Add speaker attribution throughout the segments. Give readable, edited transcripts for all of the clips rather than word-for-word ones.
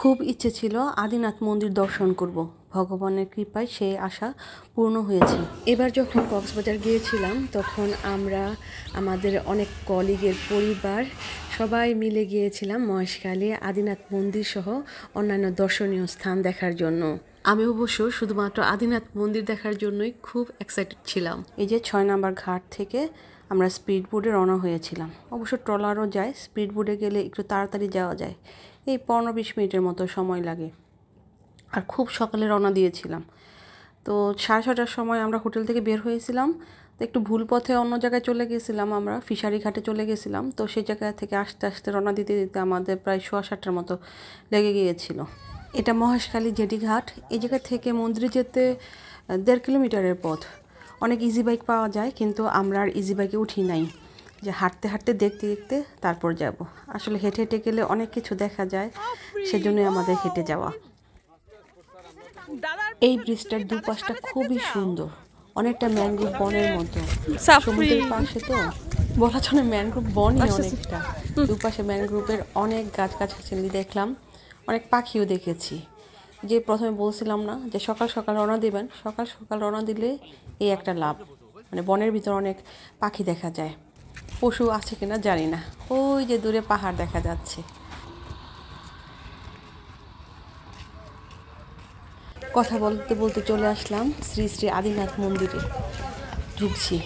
Speaker 1: খুব ইচ্ছে ছিল আদিনাথ মন্দির দর্শন করব। ভগবানের কৃপায় সেই আশা পূর্ণ হয়েছে। এবার যখন কক্সবাজার গিয়েছিলাম তখন আমরা আমাদের অনেক কলিগের পরিবার সবাই মিলে গিয়েছিলাম মহেশখালী আদিনাথ মন্দির সহ অন্যান্য দর্শনীয় স্থান দেখার জন্য। আমি অবশ্য শুধুমাত্র আদিনাথ মন্দির দেখার জন্যই খুব এক্সাইটেড ছিলাম। এই যে 6 নম্বর ঘাট থেকে আমরা স্পিড বোটে রওনা হয়েছিলাম। অবশ্য ট্রলারও যায়, স্পিড বোটে গেলে একটু তাড়াতাড়ি যাওয়া যায়, এই 15-20 মিনিটের মতো সময় লাগে। আর খুব সকালে রওনা দিয়েছিলাম। তো 6:30টার সময় আমরা হোটেল থেকে বের হয়েছিলাম। তো একটু ভুল পথে অন্য জায়গায় চলে গেছিলাম, আমরা ফিশারি ঘাটে চলে গেছিলাম। তো সেই জায়গা থেকে আস্তে আস্তে রওনা দিতে দিতে আমাদের প্রায় 7:15টার মতো লেগে গিয়েছিল। এটা মহেশখালী জেটি ঘাট। এই জায়গা থেকে মন্দিরে যেতে 1.5 কিলোমিটারের পথ। অনেক ইজি বাইক পাওয়া যায়, কিন্তু আমরা আর ইজি বাইকে উঠি নাই, যে হাঁটতে হাঁটতে দেখতে দেখতে তারপর যাব। আসলে হেঁটে হেঁটে গেলে অনেক কিছু দেখা যায়, সেজন্যই আমাদের হেঁটে যাওয়া। এই ব্রিজটার দুপাশটা খুবই সুন্দর, অনেকটা ম্যানগ্রোভ বনের মতো। সমুদ্রের পাশে তো বলা চলে ম্যানগ্রোভ বনই অনেকটা। দুপাশে ম্যানগ্রোভের অনেক গাছগাছালি দেখলাম, অনেক পাখিও দেখেছি। যে প্রথমে বলছিলাম না যে সকাল সকাল রওনা দিবেন, সকাল সকাল রওনা দিলে এই একটা লাভ, মানে বনের ভিতর অনেক পাখি দেখা যায়। পশু আছে কিনা জানি না। ওই যে দূরে পাহাড় দেখা যাচ্ছে। কথা বলতে বলতে চলে আসলাম শ্রী শ্রী আদিনাথ মন্দিরে। ঢুকছি,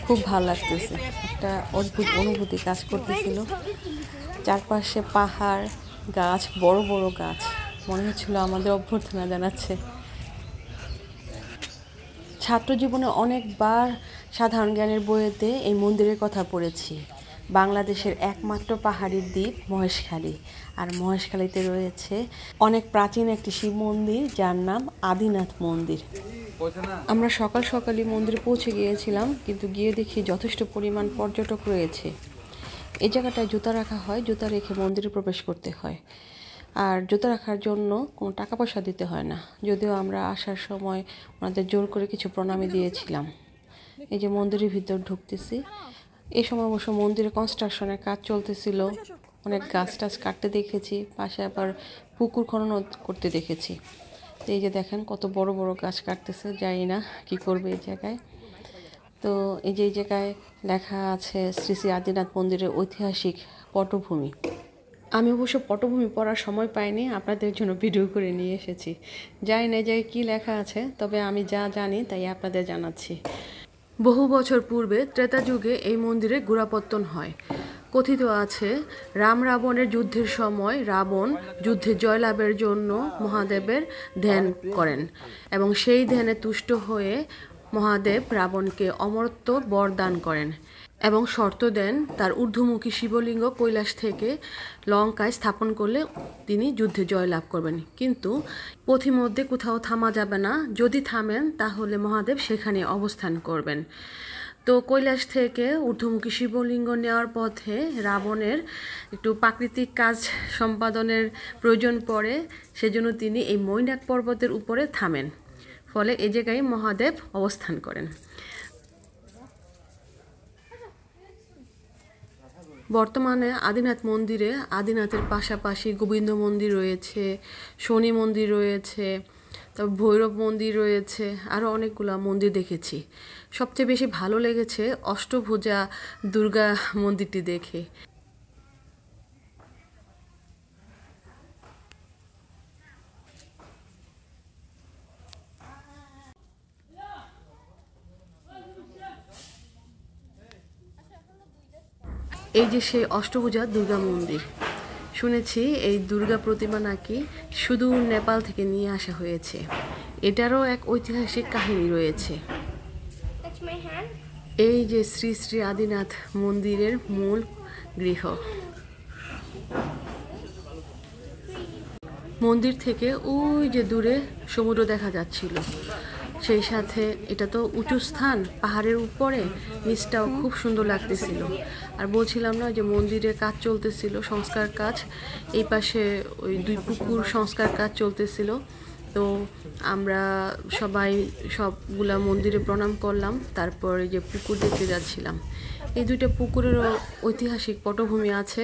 Speaker 1: খুব ভালো লাগতেছে, একটা অদ্ভুত অনুভূতি কাজ করতেছিল। চারপাশে পাহাড়, গাছ, বড় বড় গাছ, মনে হচ্ছিল আমাদের অভ্যর্থনা জানাচ্ছে। ছাত্র জীবনে অনেকবার সাধারণ জ্ঞানের বইয়েতে এই মন্দিরের কথা পড়েছি। বাংলাদেশের একমাত্র পাহাড়ি দ্বীপ মহেশখালী, আর মহেশখালীতে রয়েছে অনেক প্রাচীন একটি শিব মন্দির যার নাম আদিনাথ মন্দির। আমরা সকাল সকালই মন্দিরে পৌঁছে গিয়েছিলাম, কিন্তু গিয়ে দেখি যথেষ্ট পরিমাণ পর্যটক রয়েছে। এই জায়গাটায় জুতা রাখা হয়, জুতা রেখে মন্দিরে প্রবেশ করতে হয়। আর জুতা রাখার জন্য কোনো টাকা পয়সা দিতে হয় না, যদিও আমরা আসার সময় ওনাদের জোর করে কিছু প্রণামী দিয়েছিলাম। এই যে মন্দিরের ভিতর ঢুকতেছি। এই সময় অবশ্য মন্দিরে কনস্ট্রাকশনের কাজ চলতেছিল, অনেক গাছ টাছ কাটতে দেখেছি, পাশে আবার পুকুর খনন করতে দেখেছি। তো এই যে দেখেন কত বড় বড় গাছ কাটতেছে, জানি না কি করবে এই জায়গায়। তো এই যে এই জায়গায় লেখা আছে শ্রী শ্রী আদিনাথ মন্দিরের ঐতিহাসিক পটভূমি। আমি অবশ্য পটভূমি পড়ার সময় পাইনি, আপনাদের জন্য ভিডিও করে নিয়ে এসেছি। জানি না যে কী লেখা আছে, তবে আমি যা জানি তাই আপনাদের জানাচ্ছি। বহু বছর পূর্বে ত্রেতা যুগে এই মন্দিরে গোড়াপত্তন হয়। কথিত আছে রাম রাবণের যুদ্ধের সময় রাবণ যুদ্ধে জয়লাভের জন্য মহাদেবের ধ্যান করেন, এবং সেই ধ্যানে তুষ্ট হয়ে মহাদেব রাবণকে অমরত্ব বরদান করেন এবং শর্ত দেন তার ঊর্ধ্বমুখী শিবলিঙ্গ কৈলাস থেকে লঙ্কায় স্থাপন করলে তিনি যুদ্ধে জয়লাভ করবেন। কিন্তু পথিমধ্যে কোথাও থামা যাবে না, যদি থামেন তাহলে মহাদেব সেখানে অবস্থান করবেন। তো কৈলাস থেকে ঊর্ধ্বমুখী শিবলিঙ্গ নেওয়ার পথে রাবণের একটু প্রাকৃতিক কাজ সম্পাদনের প্রয়োজন পড়ে, সেজন্য তিনি এই মৈনাক পর্বতের উপরে থামেন। ফলে এই জায়গায় মহাদেব অবস্থান করেন। বর্তমানে আদিনাথ মন্দিরে আদিনাথের পাশাপাশি গোবিন্দ মন্দির রয়েছে, শনি মন্দির রয়েছে, তারপর ভৈরব মন্দির রয়েছে, আরও অনেকগুলো মন্দির দেখেছি। সবচেয়ে বেশি ভালো লেগেছে অষ্টভুজা দুর্গা মন্দিরটি দেখে। এই যে সেই অষ্টভুজা দুর্গা মন্দির, শুনেছি এই দুর্গা প্রতিমা নাকি সুদূর নেপাল থেকে নিয়ে আসা হয়েছে। এটারও এক ঐতিহাসিক কাহিনী রয়েছে। এই যে শ্রী শ্রী আদিনাথ মন্দিরের মূল গৃহ। মন্দির থেকে ওই যে দূরে সমুদ্র দেখা যাচ্ছিল, সেই সাথে এটা তো উঁচু স্থান, পাহাড়ের উপরে, নিচটাও খুব সুন্দর লাগতেছিল। আর বলছিলাম না যে মন্দিরে কাজ চলতেছিল, সংস্কার কাজ, এই পাশে ওই 2 পুকুর সংস্কার কাজ চলতেছিল। তো তো আমরা সবাই সবগুলা মন্দিরে প্রণাম করলাম, তারপর এই যে পুকুর দেখতে যাচ্ছিলাম। এই দুইটা পুকুরেরও ঐতিহাসিক পটভূমি আছে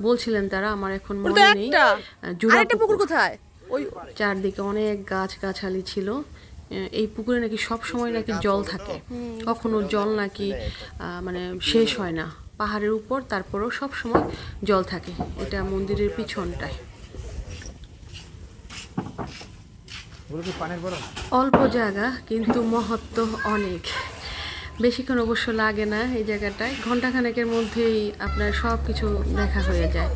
Speaker 1: বলছিলেন তারা, আমার এখন মনে নেই। জোড়া পুকুর কোথায়, ওই চারদিকে অনেক গাছগাছালি ছিল। এই পুকুরে নাকি সব সময় নাকি জল থাকে, কখনো জল নাকি মানে শেষ হয় না পাহাড়ের উপর, তারপরেও সব সময় জল থাকে। এটা মন্দিরের পিছনটায়। অল্প জায়গা কিন্তু মহত্ব অনেক। বেশিক্ষণ অবশ্য লাগে না এই জায়গাটায়, ঘন্টাখানেকের মধ্যেই আপনার সব কিছু দেখা হয়ে যায়।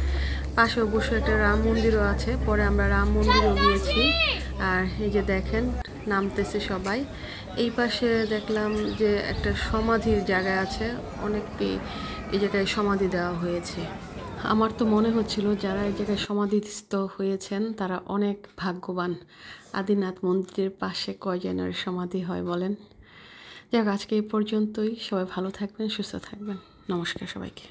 Speaker 1: পাশে অবশ্য একটা রাম মন্দিরও আছে, পরে আমরা রাম মন্দিরও গিয়েছি। আর এই যে দেখেন নামতেছে সবাই। এই পাশে দেখলাম যে একটা সমাধির জায়গা আছে, অনেকটি এই জায়গায় সমাধি দেওয়া হয়েছে। আমার তো মনে হচ্ছিল যারা এই জায়গায় সমাধিস্থ হয়েছেন তারা অনেক ভাগ্যবান। আদিনাথ মন্দিরের পাশে কয়জনের সমাধি হয় বলেন। যাক, আজকে এই পর্যন্তই। সবাই ভালো থাকবেন, সুস্থ থাকবেন। নমস্কার সবাইকে।